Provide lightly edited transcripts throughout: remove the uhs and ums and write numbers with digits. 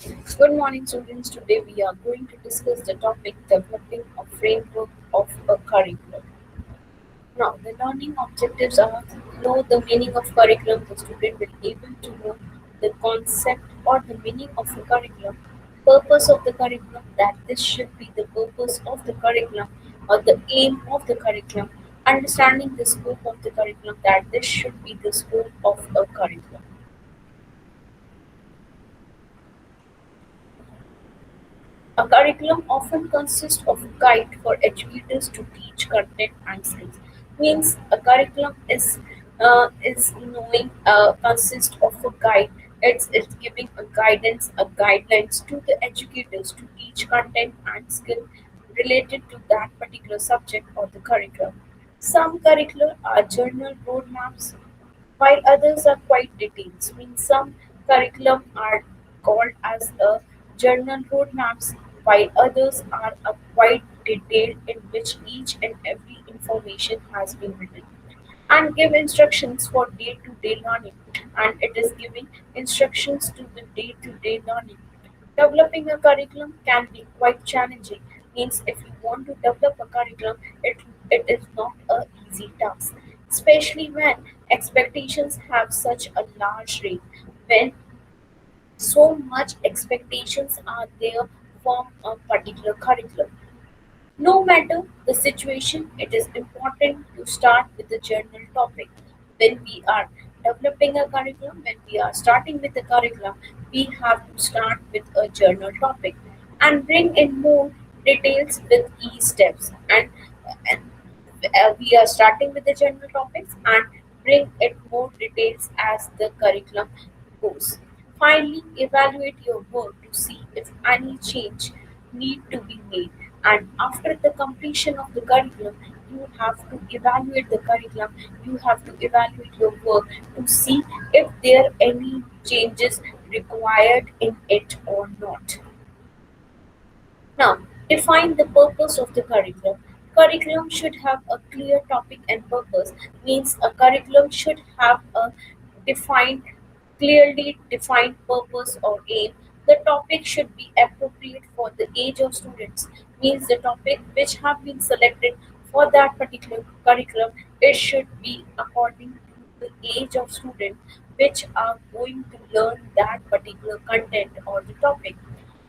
Good morning, students. Today we are going to discuss the topic developing a framework of a curriculum. Now, the learning objectives are know the meaning of curriculum. The student will be able to know the concept or the meaning of the curriculum, purpose of the curriculum, that this should be the purpose of the curriculum or the aim of the curriculum, understanding the scope of the curriculum, that this should be the scope of a curriculum. A curriculum often consists of a guide for educators to teach content and skills. Means a curriculum is knowing consists of a guide. It's giving a guidance, a guidelines to the educators to teach content and skill related to that particular subject or the curriculum. Some curricula are journal roadmaps while others are quite detailed. Means some curriculum are called as a journal roadmaps, while others are a quite detailed in which each and every information has been written and give instructions for day-to-day learning, and it is giving instructions to the day-to-day learning. Developing a curriculum can be quite challenging. Means if you want to develop a curriculum, it is not a easy task, especially when expectations have such a large rate. When so much expectations are there from a particular curriculum. No matter the situation, it is important to start with the general topic. When we are developing a curriculum, when we are starting with the curriculum, we have to start with a general topic and bring in more details with each steps. And we are starting with the general topics and bring it more details as the curriculum goes. Finally, evaluate your work to see if any change need to be made. And after the completion of the curriculum, you have to evaluate the curriculum. You have to evaluate your work to see if there are any changes required in it or not. Now, define the purpose of the curriculum. Curriculum should have a clear topic and purpose. Means a curriculum should have a defined, clearly defined purpose or aim. The topic should be appropriate for the age of students. Means the topic which have been selected for that particular curriculum, it should be according to the age of student which are going to learn that particular content or the topic,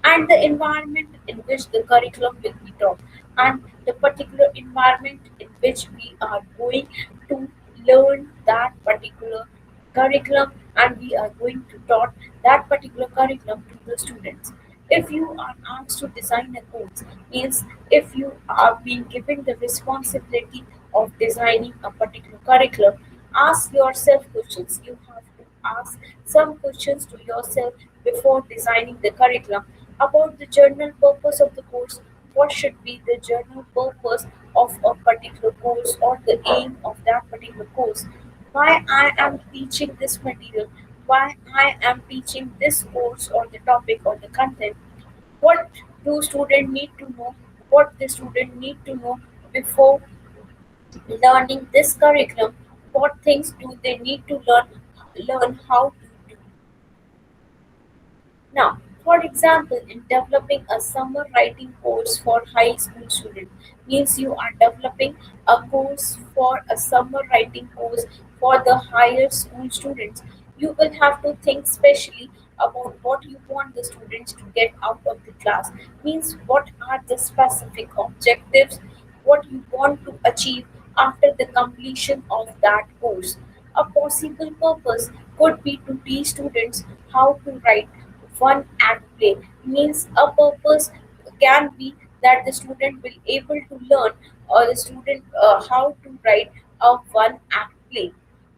and the environment in which the curriculum will be taught, and the particular environment in which we are going to learn that particular curriculum, and we are going to taught that particular curriculum to the students. If you are asked to design a course, means if you are being given the responsibility of designing a particular curriculum, ask yourself questions. You have to ask some questions to yourself before designing the curriculum about the general purpose of the course. What should be the general purpose of a particular course or the aim of that particular course? Why I am teaching this material? Why I am teaching this course or the topic or the content? What do student need to know? What the student need to know before learning this curriculum? What things do they need to learn how to do? Now, for example, in developing a summer writing course for high school students, means you are developing a course for a summer writing course for the higher school students. You will have to think specially about what you want the students to get out of the class. Means what are the specific objectives, what you want to achieve after the completion of that course. A possible purpose could be to teach students how to write one act play. Means a purpose can be that the student will able to learn or the student how to write a one act play.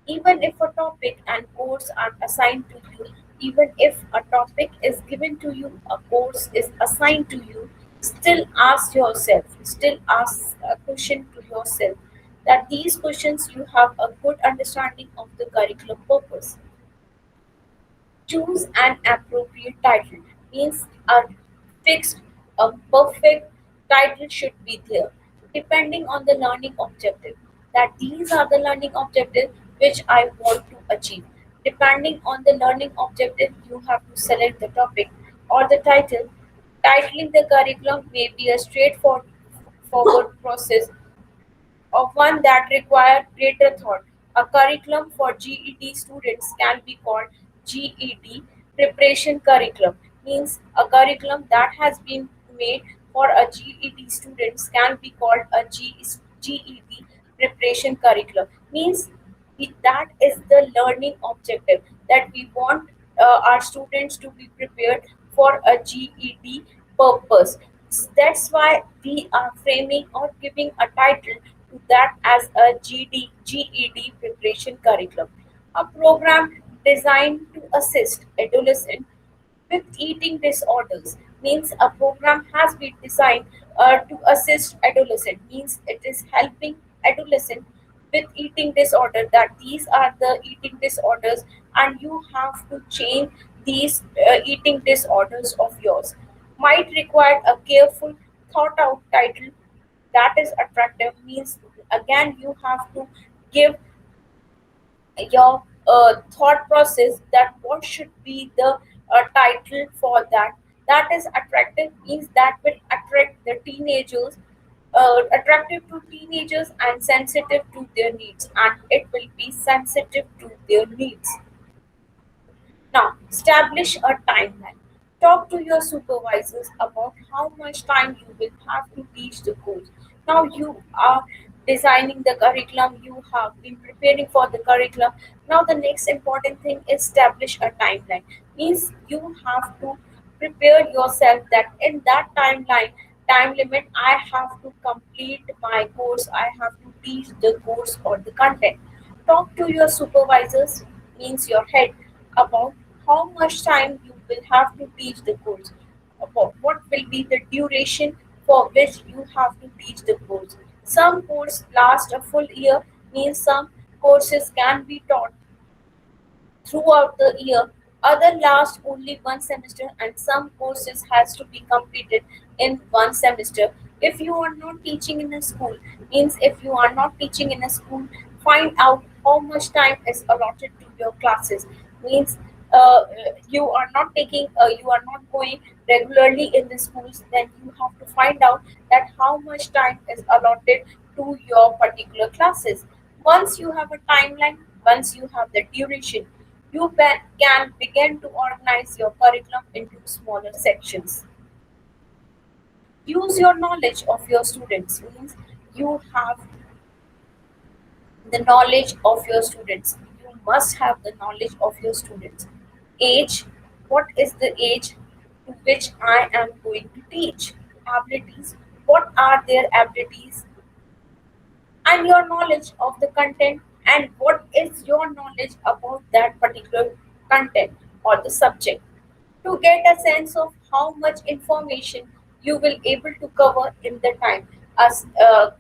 Even if a topic and course are assigned to you, even if a topic is given to you, a course is assigned to you, still ask a question to yourself, that these questions you have a good understanding of the curriculum purpose. Choose an appropriate title. Means a fixed, a perfect title should be there, depending on the learning objective. That these are the learning objectives which I want to achieve. Depending on the learning objective, you have to select the topic. or the title. Titling the curriculum may be a straightforward forward process or one that require greater thought. A curriculum for GED students can be called GED preparation curriculum. Means a curriculum that has been made for a GED students can be called a GED preparation curriculum. Means that is the learning objective that we want our students to be prepared for a GED purpose. That's why we are framing or giving a title to that as a GED preparation curriculum, a program designed to assist adolescents with eating disorders. Means a program has been designed to assist adolescent, means it is helping adolescent with eating disorder, that these are the eating disorders and you have to change these eating disorders of yours. Might require a careful thought out title that is attractive. Means again you have to give your thought process that what should be the title for that is attractive, means that will attract the teenagers, attractive to teenagers and sensitive to their needs, and it will be sensitive to their needs. Now, establish a timeline. Talk to your supervisors about how much time you will have to teach the course. Now, you are designing the curriculum, you have been preparing for the curriculum. Now, the next important thing is establish a timeline. Means you have to prepare yourself that in that time limit, I have to complete my course, I have to teach the course or the content. Talk to your supervisors, means your head, about how much time you will have to teach the course, about what will be the duration for which you have to teach the course. Some courses last a full year, means some courses can be taught throughout the year. Other last only one semester, and some courses has to be completed in one semester. If you are not teaching in a school, means if you are not teaching in a school, find out how much time is allotted to your classes. Means you are not taking, you are not going regularly in the schools, then you have to find out that how much time is allotted to your particular classes. Once you have a timeline, once you have the duration, you can begin to organize your curriculum into smaller sections. Use your knowledge of your students, means you have the knowledge of your students. You must have the knowledge of your students. Age, what is the age to which I am going to teach? Abilities, what are their abilities? And your knowledge of the content, and what is your knowledge about that particular content or the subject, to get a sense of how much information you will able to cover in the time. As to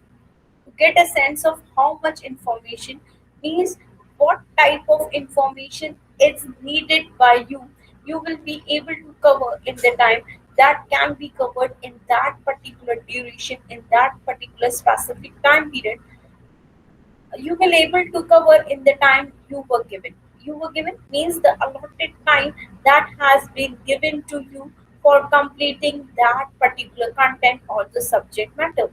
get a sense of how much information, means what type of information is needed by you, you will be able to cover in the time that can be covered in that particular duration, in that particular specific time period, you will able to cover in the time you were given. You were given means the allotted time that has been given to you for completing that particular content or the subject matter.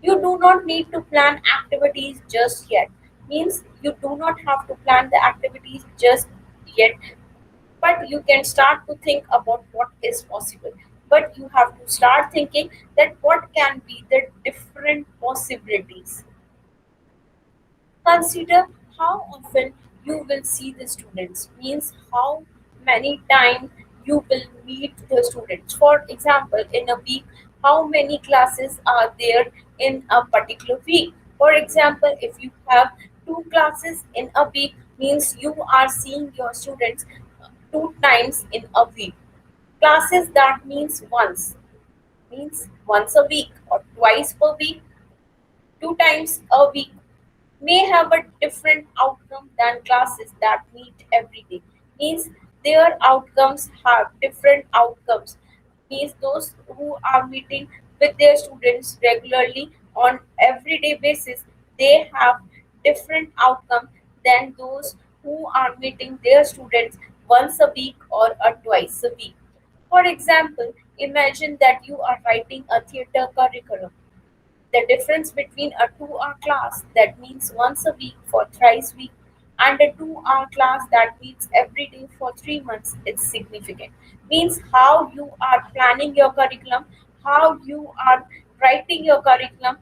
You do not need to plan activities just yet. Means you do not have to plan the activities just yet, but you can start to think about what is possible. But you have to start thinking that what can be the different possibilities. Consider how often you will see the students, means how many times you will meet the students. For example, in a week, how many classes are there in a particular week? For example, if you have two classes in a week, means you are seeing your students two times in a week. Classes that means once a week or twice per week, two times a week may have a different outcome than classes that meet every day. Means their outcomes have different outcomes. Means those who are meeting with their students regularly on everyday basis, they have different outcome than those who are meeting their students once a week or a twice a week. For example, imagine that you are writing a theater curriculum. The difference between a 2-hour class that meets once a week for thrice week and a 2-hour class that meets every day for 3 months is significant. Means how you are planning your curriculum, how you are writing your curriculum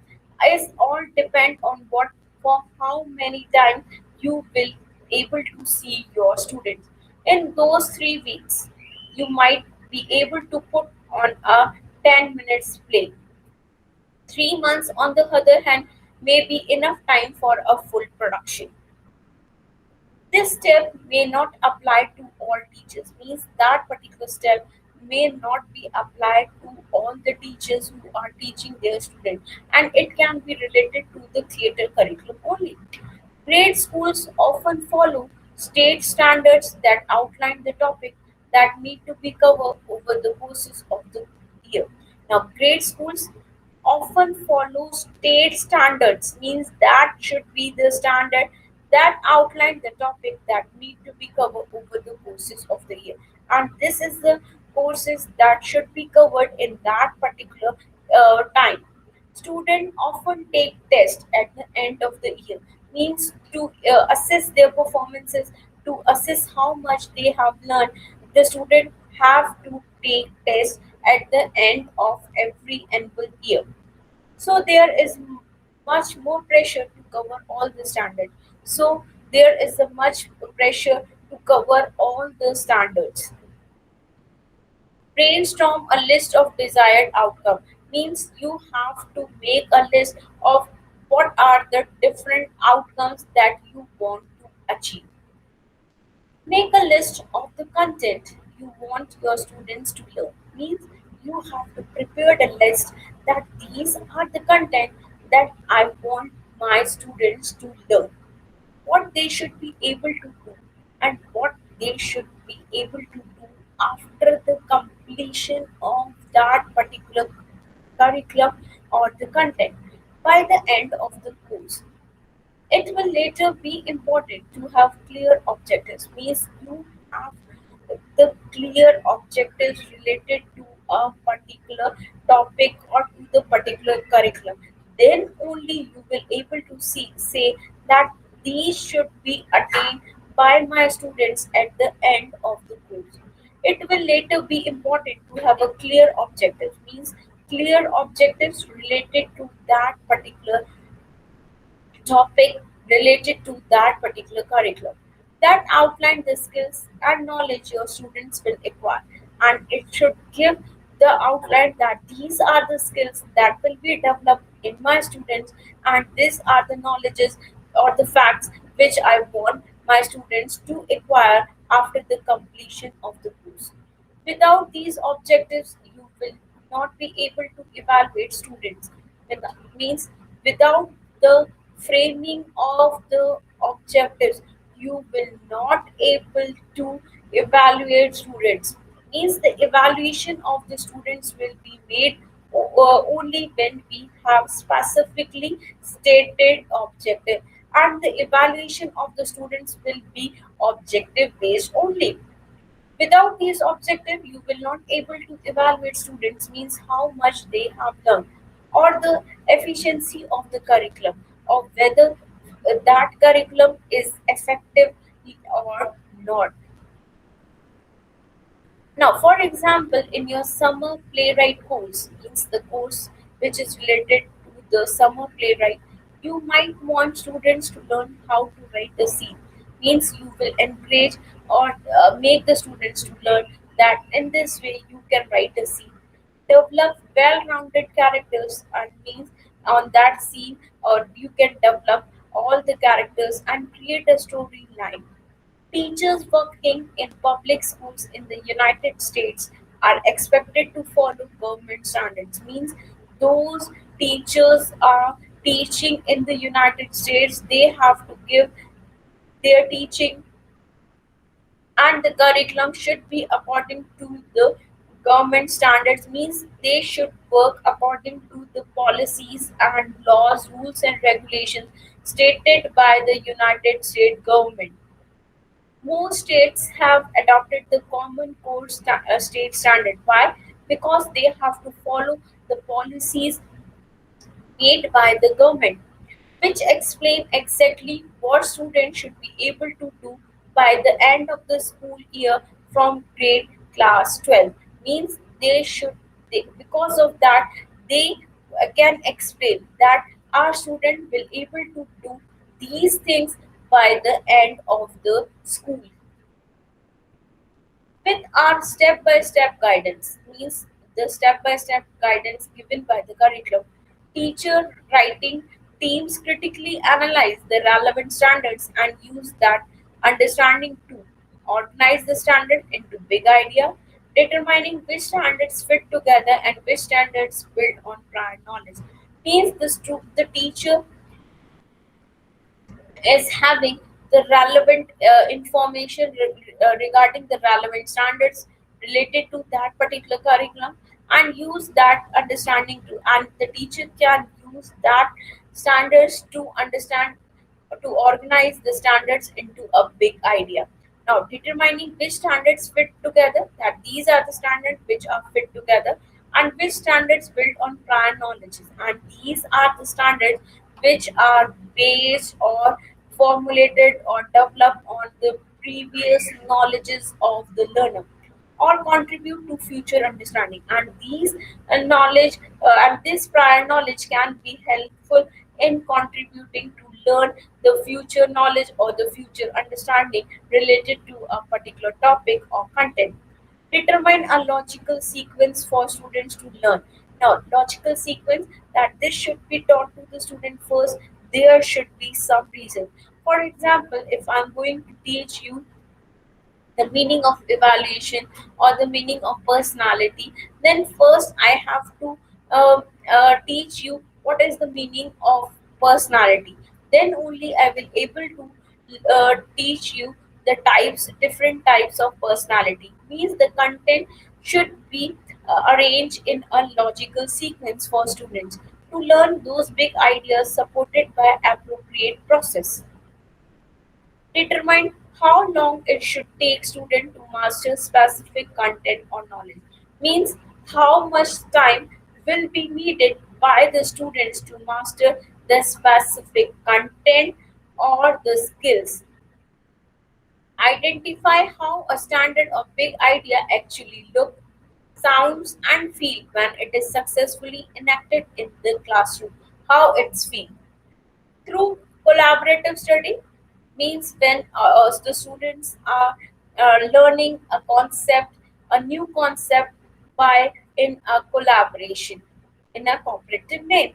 is all depend on what for how many times you will able to see your students. In those 3 weeks, you might be able to put on a 10 minutes play. 3 months, on the other hand, may be enough time for a full production. This step may not apply to all teachers, means that particular step may not be applied to all the teachers who are teaching their students, and it can be related to the theater curriculum only. Grade schools often follow state standards that outline the topic that need to be covered over the courses of the year. Now, grade schools often follow state standards, means that should be the standard that outline the topic that need to be covered over the courses of the year. And this is the courses that should be covered in that particular time. Students often take tests at the end of the year, means to assess their performances, to assess how much they have learned. The student have to take tests at the end of every annual year. So there is much more pressure to cover all the standards. So there is a much pressure to cover all the standards. Brainstorm a list of desired outcome, means you have to make a list of what are the different outcomes that you want to achieve. Make a list of the content you want your students to learn. Means you have to prepare the list that these are the content that I want my students to learn, what they should be able to do, and what they should be able to do after the completion of that particular curriculum or the content by the end of the course. It will later be important to have clear objectives, means you have the clear objectives related to a particular topic or to the particular curriculum. Then only you will able to see say that these should be attained by my students at the end of the course. It will later be important to have a clear objective, means clear objectives related to that particular topic related to that particular curriculum that outline the skills and knowledge your students will acquire, and it should give the outline that these are the skills that will be developed in my students, and these are the knowledges or the facts which I want my students to acquire after the completion of the course. Without these objectives, you will not be able to evaluate students. Means without the framing of the objectives, you will not able to evaluate students. Means the evaluation of the students will be made only when we have specifically stated objective, and the evaluation of the students will be objective based only. Without these objectives, you will not able to evaluate students, means how much they have learned, or the efficiency of the curriculum, or whether that curriculum is effective or not. Now, for example, in your summer playwright course, means the course which is related to the summer playwright, you might want students to learn how to write a scene. Means you will encourage or make the students to learn that in this way you can write a scene. Develop well-rounded characters, and means on that scene, or you can develop all the characters and create a storyline. Teachers working in public schools in the United States are expected to follow government standards. Means those teachers are teaching in the United States, they have to give their teaching, and the curriculum should be according to the government standards, means they should work according to the policies and laws, rules and regulations stated by the United States government. Most states have adopted the Common Core state standard. Why? Because they have to follow the policies made by the government, which explain exactly what students should be able to do by the end of the school year from grade class 12. Means because of that, they can explain that our student will able to do these things by the end of the school with our step-by-step guidance. Means the step-by-step guidance given by the curriculum. Teacher writing teams critically analyze the relevant standards and use that understanding to organize the standard into big idea, determining which standards fit together and which standards build on prior knowledge. Means the teacher is having the relevant information regarding the relevant standards related to that particular curriculum and use that understanding to, and the teacher can use that standards to understand, to organize the standards into a big idea. Now, determining which standards fit together, that these are the standards which are fit together, and which standards build on prior knowledges, and these are the standards which are based or formulated or developed on the previous knowledges of the learner or contribute to future understanding, and these knowledge and this prior knowledge can be helpful in contributing to learn the future knowledge or the future understanding related to a particular topic or content. Determine a logical sequence for students to learn. Now, logical sequence, that this should be taught to the student first, there should be some reason. For example, if I'm going to teach you the meaning of evaluation or the meaning of personality, then first I have to teach you what is the meaning of personality. Then only I will able to teach you the types, different types of personality. Means the content should be arranged in a logical sequence for students to learn those big ideas supported by appropriate process. Determine how long it should take student to master specific content or knowledge. Means how much time will be needed by the students to master the specific content or the skills. Identify how a standard or big idea actually look, sounds and feel when it is successfully enacted in the classroom. How it's feel through collaborative study. Means when the students are learning a concept, a new concept by in a collaboration in a cooperative way.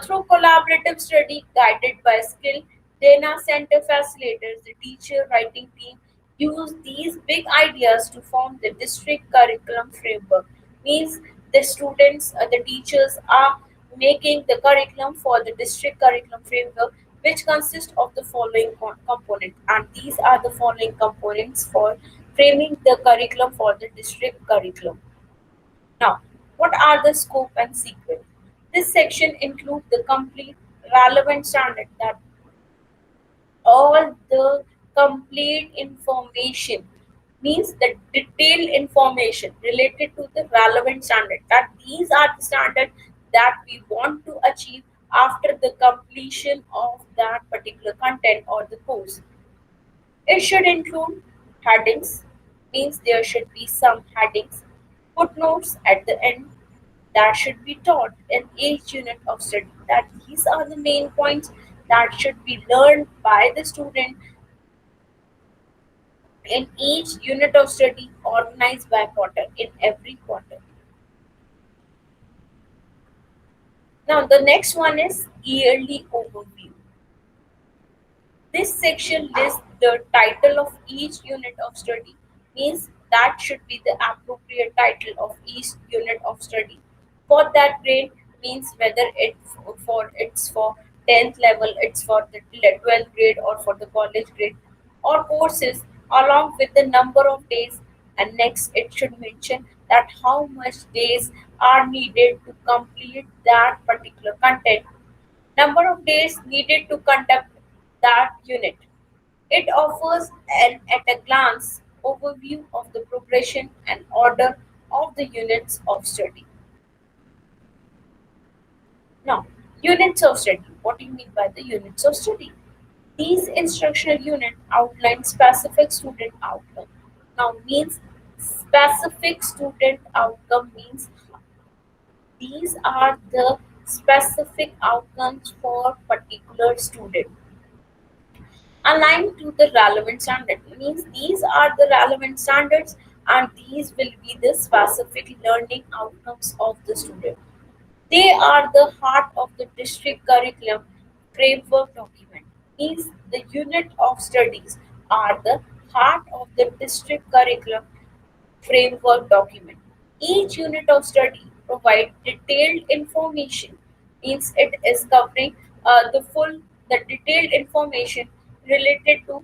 Through collaborative study guided by skill, Dana Center facilitators, the teacher writing team use these big ideas to form the district curriculum framework. Means the students, the teachers are making the curriculum for the district curriculum framework, which consists of the following components, and these are the following components for framing the curriculum for the district curriculum. Now, what are the scope and sequence? This section includes the complete relevant standard, that all the complete information, means the detailed information related to the relevant standard, that these are the standards that we want to achieve after the completion of that particular content or the course. It should include headings, means there should be some headings, footnotes at the end, that should be taught in each unit of study. That these are the main points that should be learned by the student in each unit of study organized by quarter in every quarter. Now the next one is yearly overview. This section lists the title of each unit of study, means that should be the appropriate title of each unit of study. For that grade, means whether it's for 10th level, it's for the 12th grade or for the college grade or courses, along with the number of days. And next it should mention that how much days are needed to complete that particular content, number of days needed to conduct that unit, It offers an at a glance overview of the progression and order of the units of study. Now, units of study. What do you mean by the units of study? These instructional units outline specific student outcome. Now, means specific student outcome means these are the specific outcomes for particular student aligned to the relevant standard means these are the relevant standards and these will be the specific learning outcomes of the student. They are the heart of the district curriculum framework document. Means the unit of studies are the heart of the district curriculum framework document. Each unit of study provides detailed information, means it is covering the detailed information related to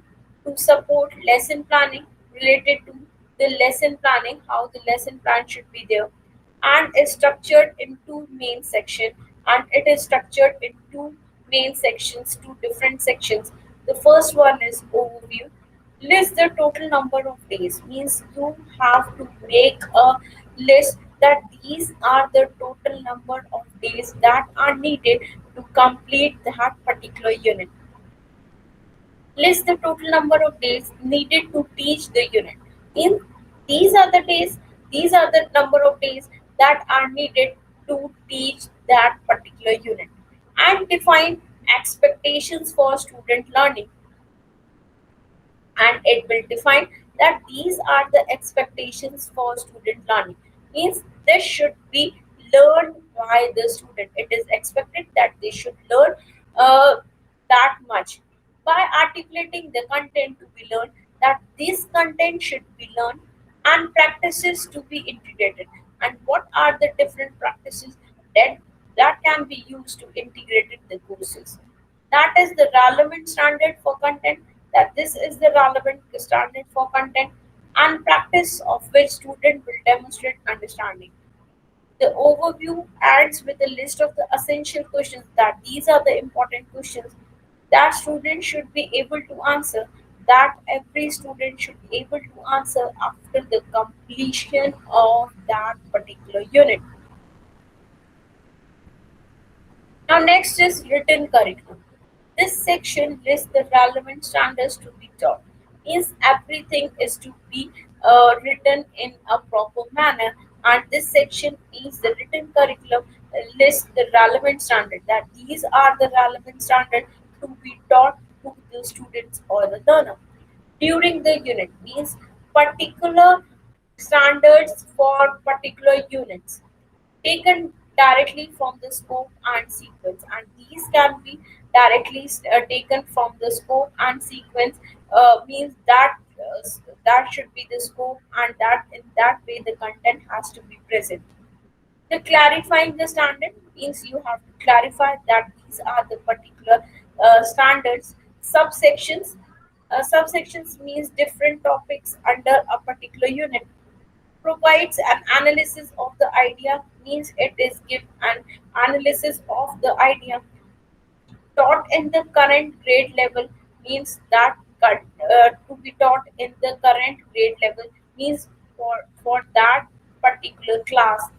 support lesson planning, related to the lesson planning, how the lesson plan should be there, and is structured in two main sections, and it is structured in two main sections, two different sections. The first one is overview. List the total number of days means you have to make a list that these are the total number of days that are needed to complete that particular unit. List the total number of days needed to teach the unit. In these are the days, these are the number of days that are needed to teach that particular unit. And define expectations for student learning, and it will define that these are the expectations for student learning means this should be learned by the student. It is expected that they should learn uh, that much by articulating the content to be learned, that this content should be learned and practices to be integrated, and what are the different practices that can be used to integrate the courses. That is the relevant standard for content, that this is the relevant standard for content and practice of which student will demonstrate understanding. The overview adds with a list of the essential questions, that these are the important questions that students should be able to answer, that every student should be able to answer after the completion of that particular unit. Now, next is written curriculum. This section lists the relevant standards to be taught. Means everything is to be written in a proper manner, and this section is the written curriculum lists the relevant standard, that these are the relevant standard to be taught to the students or the learner during the unit means particular standards for particular units taken directly from the scope and sequence, and these can be directly taken from the scope and sequence means that that should be the scope, and that in that way the content has to be present. The clarifying the standard means you have to clarify that these are the particular standards. Subsections means different topics under a particular unit. Provides an analysis of the idea means it is give an analysis of the idea. Taught in the current grade level means that to be taught in the current grade level means for that particular class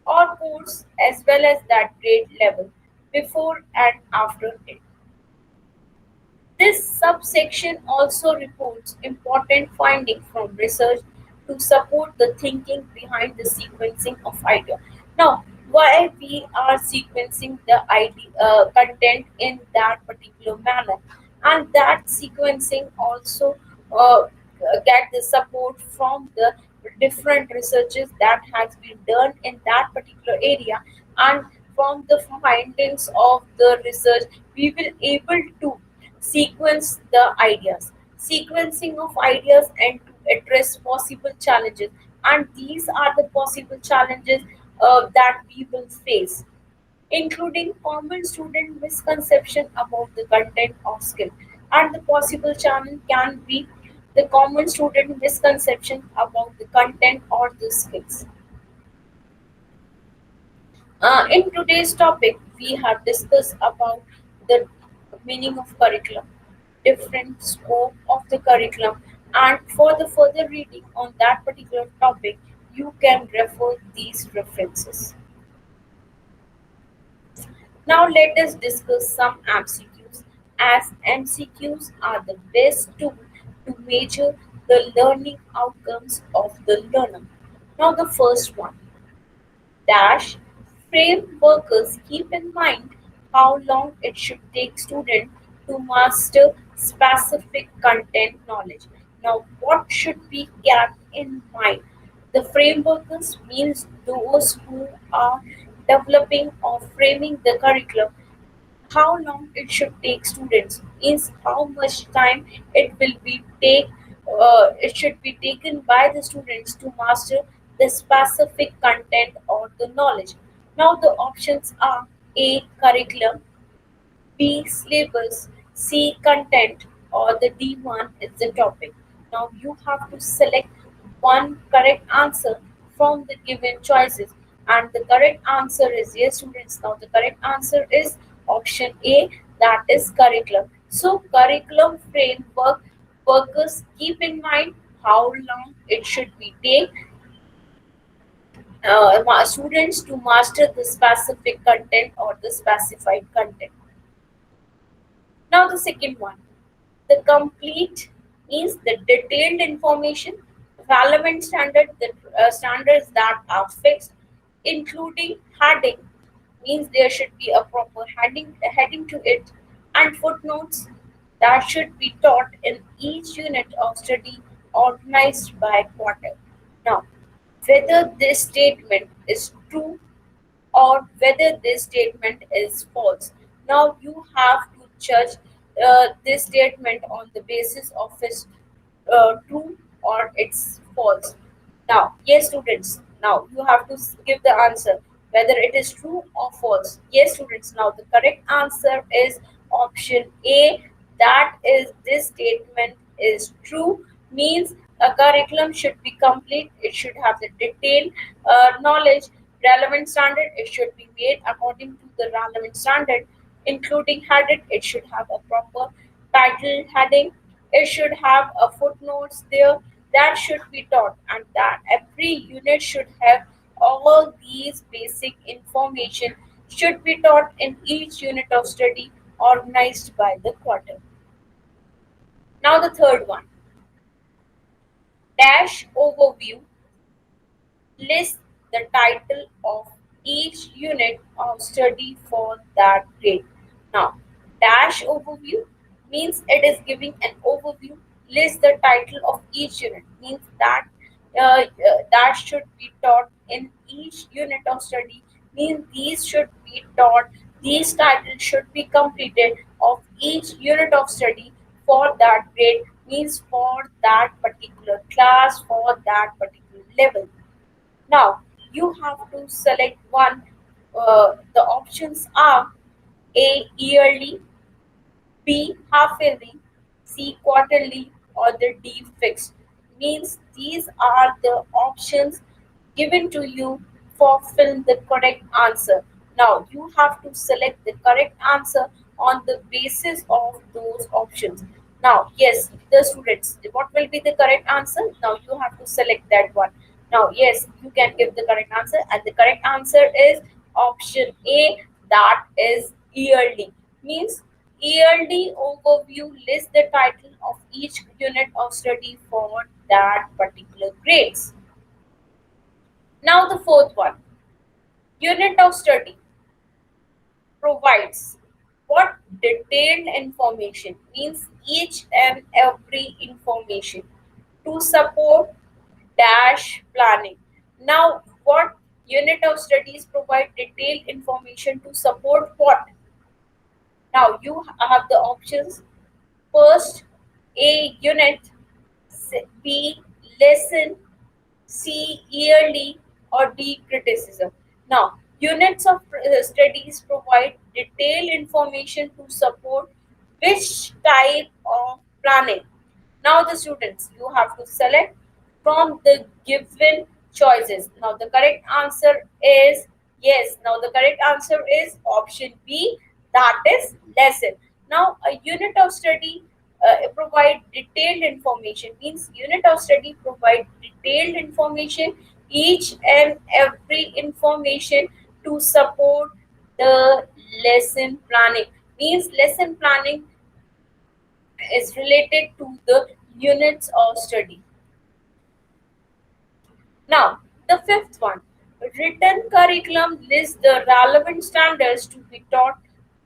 or course as well as that grade level before and after it. This subsection also reports important findings from research to support the thinking behind the sequencing of idea. Now, why we are sequencing the idea content in that particular manner, and that sequencing also get the support from the different researches that has been done in that particular area, and from the findings of the research we will able to sequence the ideas, sequencing of ideas and to address possible challenges, and these are the possible challenges that we will face, including common student misconception about the content of skill, and the possible challenge can be the common student misconception about the content or the skills. In today's topic, we have discussed about the meaning of curriculum, different scope of the curriculum, and for the further reading on that particular topic, you can refer these references. Now let us discuss some MCQs, as MCQs are the best tool to measure the learning outcomes of the learner. Now the first one, dash frame workers keep in mind how long it should take student to master specific content knowledge. Now what should be kept in mind? The frameworkers means those who are developing or framing the curriculum. How long it should take students is how much time it should be taken by the students to master the specific content or the knowledge. Now the options are: A, curriculum; B, syllabus; C, content; or the D one is the topic. Now you have to select one correct answer from the given choices, and the correct answer is yes, students. Now the correct answer is option A, that is curriculum. So curriculum framework workers keep in mind how long it should be take students to master the specific content or the specified content. Now the second one, the complete means the detailed information, relevant standards that are fixed, including heading means there should be a proper heading to it, and footnotes that should be taught in each unit of study organized by quarter. Now, whether this statement is true or whether this statement is false. Now you have to judge this statement on the basis of its true or it's false. Now, yes, students, now you have to give the answer whether it is true or false. Yes, students, now the correct answer is option A. That is, this statement is true, means a curriculum should be complete, it should have the detailed knowledge, relevant standard, it should be made according to the relevant standard, including headed, it should have a proper title heading, it should have a footnotes there that should be taught, and that every unit should have all these basic information should be taught in each unit of study organized by the quarter. Now the third one, dash overview, list the title of each unit of study for that grade. Now, dash overview means it is giving an overview. List the title of each unit means that should be taught in each unit of study. Means these should be taught. These titles should be completed of each unit of study for that grade. Means for that particular class, for that particular level. Now you have to select one. The options are: A, yearly; B, half yearly; C, quarterly; or the D, fixed. Means these are the options given to you for fill the correct answer. Now you have to select the correct answer on the basis of those options. Now, yes, the students, what will be the correct answer? Now you have to select that one. Now, yes, you can give the correct answer, and the correct answer is option A, that is yearly. Means yearly overview lists the title of each unit of study for that particular grades. Now the fourth one, unit of study provides what detailed information means each and every information to support dash planning. Now what unit of studies provide detailed information to support what? Now you have the options. First, A, unit; B, lesson; C, yearly; or D, criticism. Now, units of studies provide detailed information to support which type of planning. Now, the students, you have to select from the given choices. Now, the correct answer is yes. Now, the correct answer is option B, that is lesson. Now, a unit of study provide detailed information. Means unit of study provide detailed information, each and every information to support the lesson planning. Means lesson planning is related to the units of study. Now, the fifth one, written curriculum lists the relevant standards to be taught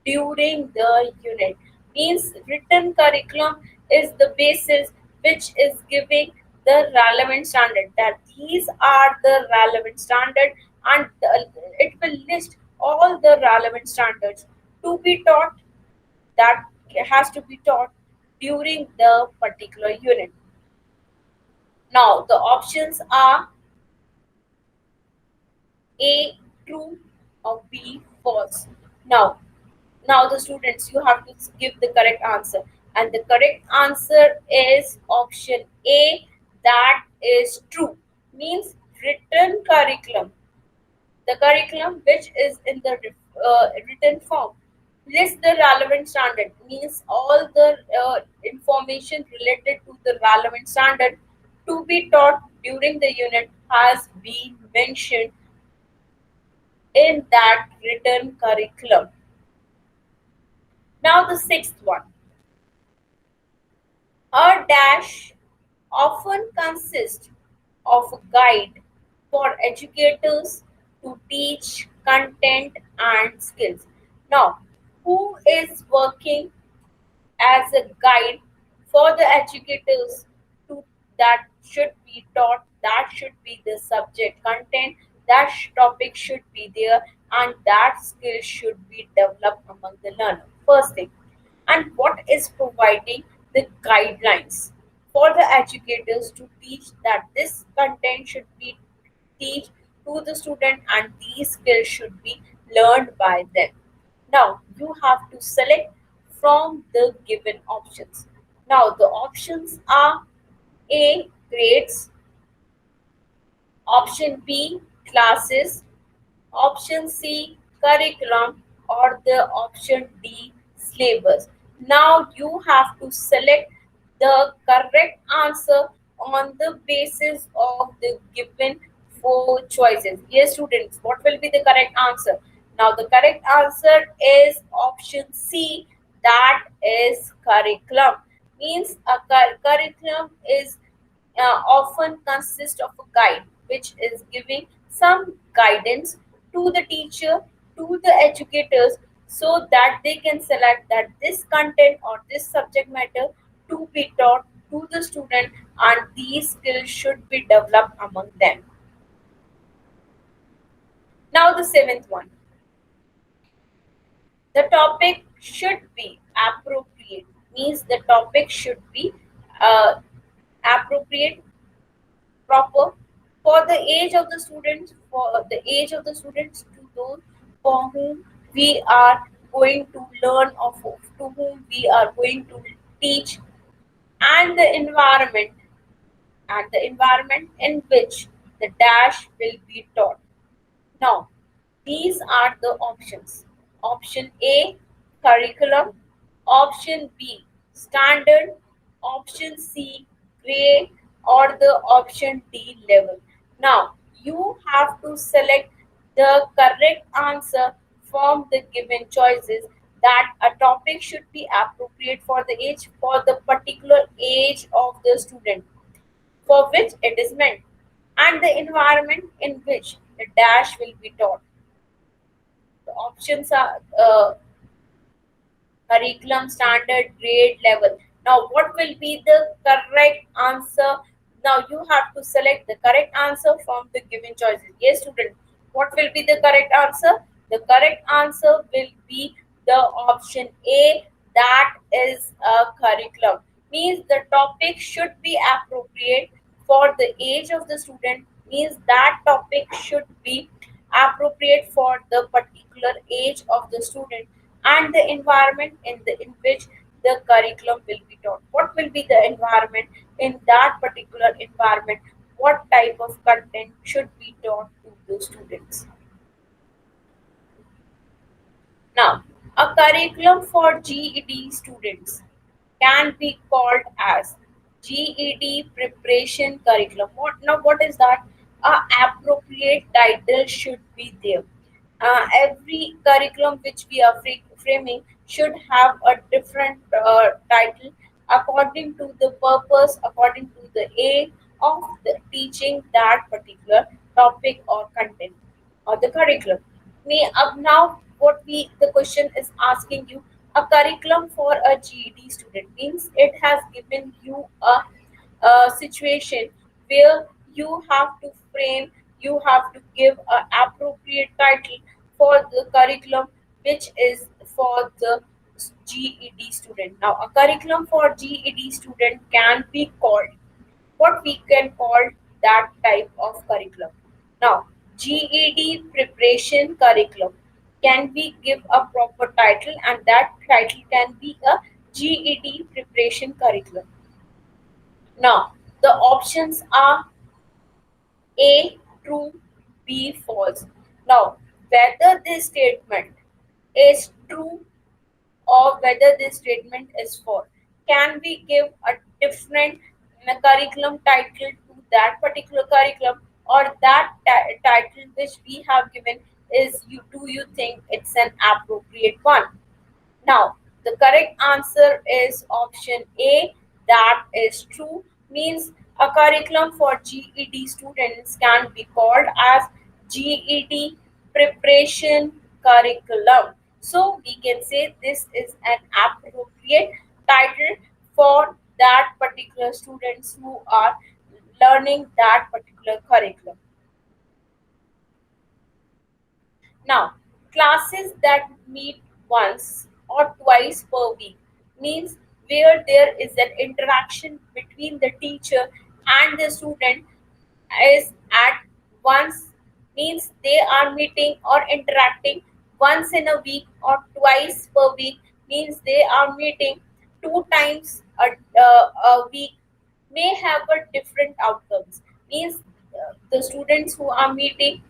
during the unit. Means written curriculum is the basis which is giving the relevant standard. That these are the relevant standard, and it will list all the relevant standards to be taught, that has to be taught during the particular unit. Now the options are A true or B false. Now, now the students, you have to give the correct answer, and the correct answer is option A. That is true. Means written curriculum, the curriculum which is in the written form, lists the relevant standard. Means all the information related to the relevant standard to be taught during the unit has been mentioned in that written curriculum. Now, the sixth one, a dash often consists of a guide for educators to teach content and skills. Now, who is working as a guide for the educators to, that should be taught, that should be the subject content, that topic should be there, and that skill should be developed among the learner? First thing, and what is providing the guidelines for the educators to teach, that this content should be teach to the student and these skills should be learned by them. Now you have to select from the given options. Now the options are A grades, option B classes, option C curriculum, or the option D syllabus. Now you have to select the correct answer on the basis of the given four choices. Yes, students, what will be the correct answer? Now the correct answer is option C. That is curriculum. Means a curriculum is often consists of a guide which is giving some guidance to the teacher, to the educators, so that they can select that this content or this subject matter to be taught to the student, and these skills should be developed among them. Now the seventh one, the topic should be appropriate. Means the topic should be uh, appropriate, proper for the age of the students, for the age of the students, to those for whom we are going to learn, or to whom we are going to teach, and the environment in which the dash will be taught. Now, these are the options. Option A, curriculum. Option B, standard. Option C, grade. Or the option D, level. Now, you have to select the correct answer from the given choices, that a topic should be appropriate for the age, for the particular age of the student for which it is meant, and the environment in which the dash will be taught. The options are curriculum, standard, grade, level. Now, what will be the correct answer? Now, you have to select the correct answer from the given choices. Yes, student, what will be the correct answer? The correct answer will be the option A. That is a curriculum. Means the topic should be appropriate for the age of the student. Means that topic should be appropriate for the particular age of the student, and the environment in which the curriculum will be taught. What will be the environment in that particular environment? What type of content should be taught to the students? Now, a curriculum for GED students can be called as GED preparation curriculum. What is that? Appropriate title should be there. Every curriculum which we are framing should have a different title according to the purpose, according to the aim of the teaching that particular topic or content or the curriculum. Now what we the question is asking you, a curriculum for a GED student means it has given you a situation where you have to frame, you have to give an appropriate title for the curriculum which is for the GED student. Now, a curriculum for GED student can be called what we can call that type of curriculum. Now, GED preparation curriculum can we give a proper title and that title can be a GED preparation curriculum. Now, the options are A, true, B, false. Now, whether this statement is true or whether this statement is false, can we give a different curriculum title to that particular curriculum, or that title which we have given is you do you think it's an appropriate one? Now, the correct answer is option A, that is true, means a curriculum for GED students can be called as GED preparation curriculum. So, we can say this is an appropriate title for that particular students who are learning that particular curriculum. Now, classes that meet once or twice per week means where there is an interaction between the teacher and the student is at once means they are meeting or interacting once in a week or twice per week means they are meeting two times a week may have a different outcomes means the students who are meeting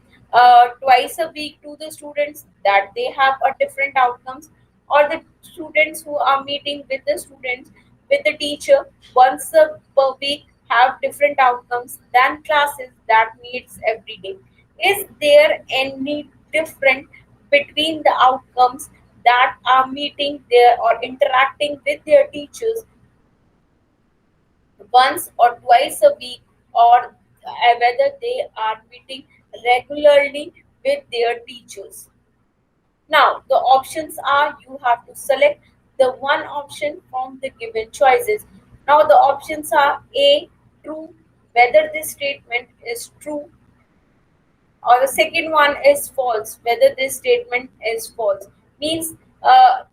twice a week to the students that they have a different outcomes, or the students who are meeting with the students with the teacher once per week have different outcomes than classes that meets every day. Is there any different between the outcomes that are meeting there or interacting with their teachers once or twice a week, or whether they are meeting regularly with their teachers? Now, the options are you have to select the one option from the given choices. Now, the options are A, true, whether this statement is true, or the second one is false, whether this statement is false. Means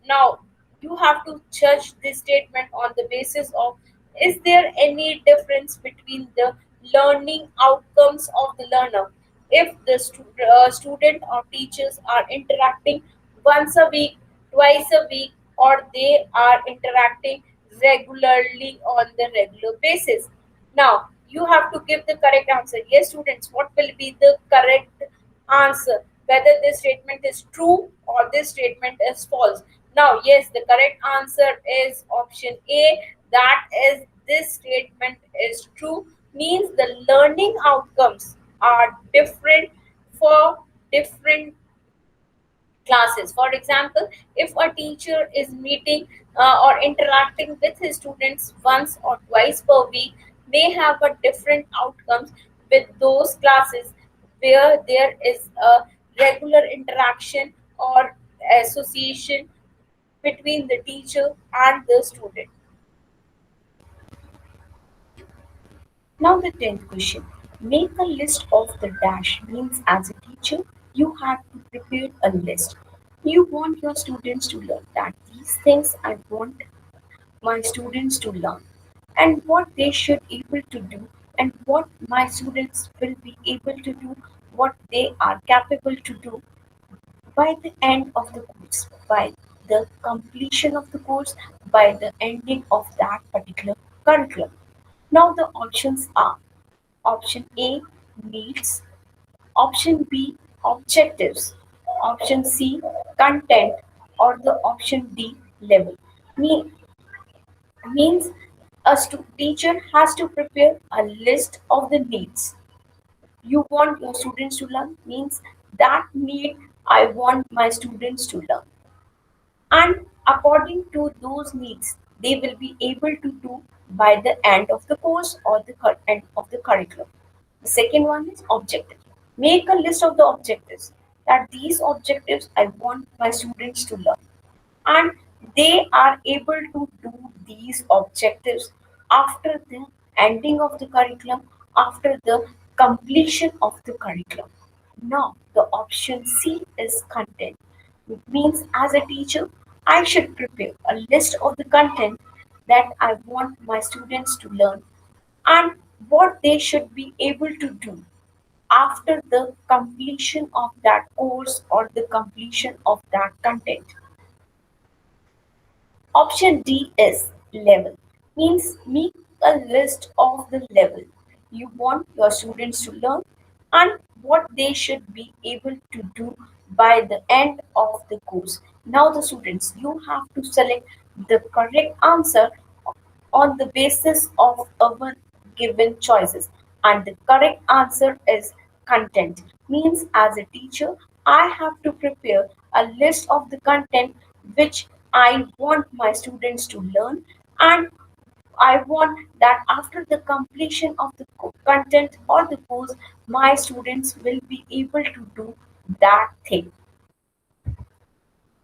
now you have to judge this statement on the basis of is there any difference between the learning outcomes of the learner if the student or teachers are interacting once a week, twice a week, or they are interacting regularly on the regular basis. Now, you have to give the correct answer. Yes, students, what will be the correct answer? Whether this statement is true or this statement is false. Now, yes, the correct answer is option A. That is, this statement is true, means the learning outcomes are different for different classes. For example, if a teacher is meeting or interacting with his students once or twice per week, may have a different outcomes with those classes where there is a regular interaction or association between the teacher and the student. Now the 10th question. Make a list of the dash means as a teacher, you have to prepare a list. You want your students to learn that these things I want my students to learn and what they should able to do and what my students will be able to do, what they are capable to do by the end of the course, by the completion of the course, by the ending of that particular curriculum. Now the options are option A, needs, option B, objectives, option C, content, or the option D, level. Me, Means a teacher has to prepare a list of the needs you want your students to learn. Means that need I want my students to learn, and according to those needs they will be able to do by the end of the course or the end of the curriculum. The second one is objective. Make a list of the objectives, that these objectives I want my students to learn, and they are able to do these objectives after the ending of the curriculum, after the completion of the curriculum. Now the option C is content. It means as a teacher I should prepare a list of the content that I want my students to learn, and what they should be able to do after the completion of that course or the completion of that content. Option D is level. Means make a list of the level you want your students to learn and what they should be able to do by the end of the course. Now the students, you have to select the correct answer on the basis of our given choices, and the correct answer is content. Means as a teacher I have to prepare a list of the content which I want my students to learn, and I want that after the completion of the content or the course my students will be able to do that thing.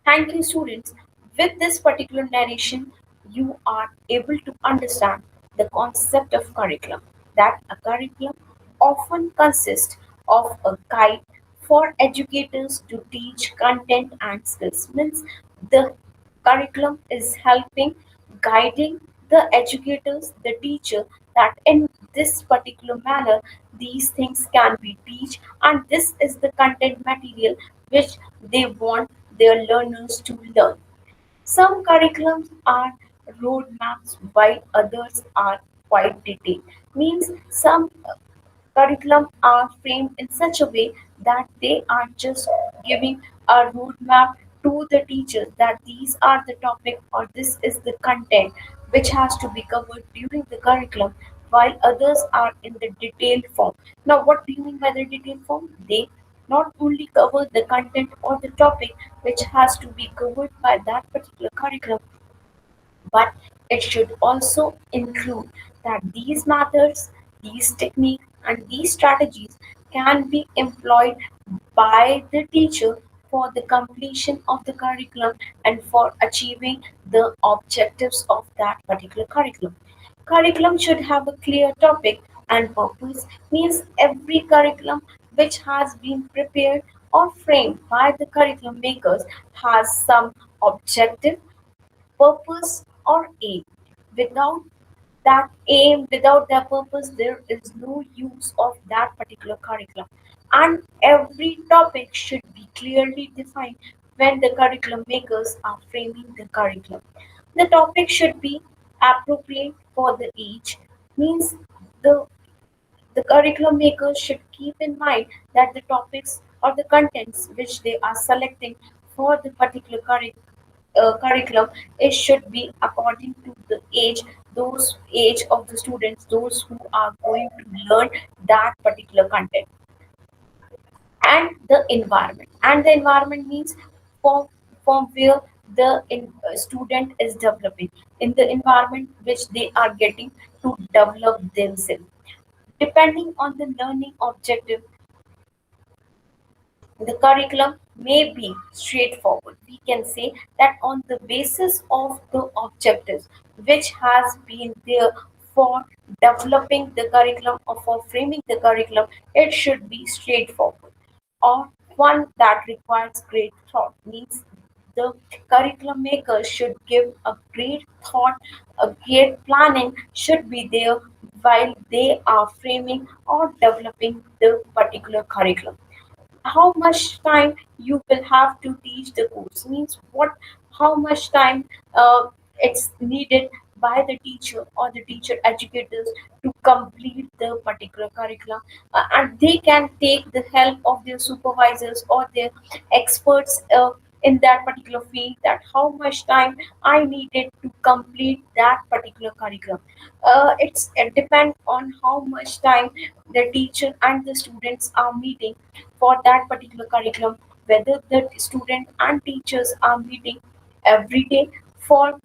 Thank you, students. With this particular narration, you are able to understand the concept of curriculum. That a curriculum often consists of a guide for educators to teach content and skills. Means the curriculum is helping guiding the educators, the teacher, that in this particular manner these things can be teach, and this is the content material which they want their learners to learn. Some curriculums are roadmaps while others are quite detailed. Means some curriculum are framed in such a way that they are just giving a roadmap to the teachers that these are the topic or this is the content which has to be covered during the curriculum, while others are in the detailed form. Now what do you mean by the detailed form? They not only cover the content or the topic which has to be covered by that particular curriculum, but it should also include that these methods, these techniques, and these strategies can be employed by the teacher for the completion of the curriculum and for achieving the objectives of that particular curriculum. Curriculum should have a clear topic and purpose. Means every curriculum which has been prepared or framed by the curriculum makers has some objective, purpose, or aim. Without that aim, without that purpose, there is no use of that particular curriculum. And every topic should be clearly defined when the curriculum makers are framing the curriculum. The topic should be appropriate for the age. Means the the curriculum makers should keep in mind that the topics or the contents which they are selecting for the particular curriculum, it should be according to the age, those age of the students, those who are going to learn that particular content. And the environment, and the environment means from where the student is developing, in the environment which they are getting to develop themselves. Depending on the learning objective, the curriculum may be straightforward. We can say that on the basis of the objectives which has been there for developing the curriculum or for framing the curriculum, it should be straightforward. Or one that requires great thought. Means the curriculum maker should give a great thought, a great planning should be there while they are framing or developing the particular curriculum. How much time you will have to teach the course, means what, how much time it's needed by the teacher or the teacher educators to complete the particular curriculum. And they can take the help of their supervisors or their experts in that particular field, that how much time I needed to complete that particular curriculum. It depends on how much time the teacher and the students are meeting for that particular curriculum, whether the student and teachers are meeting every day for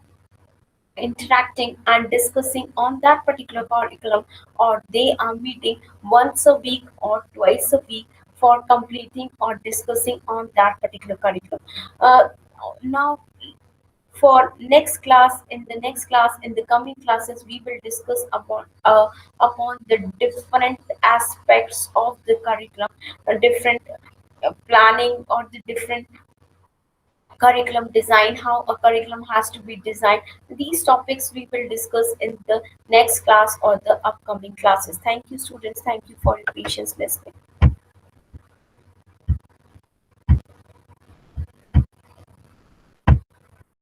interacting and discussing on that particular curriculum, or they are meeting once a week or twice a week for completing or discussing on that particular curriculum. Now, for next class, in the next class, in the coming classes, we will discuss upon the different aspects of the curriculum, different planning, or the different curriculum design, how a curriculum has to be designed. These topics we will discuss in the next class or the upcoming classes. Thank you, students. Thank you for your patience listening.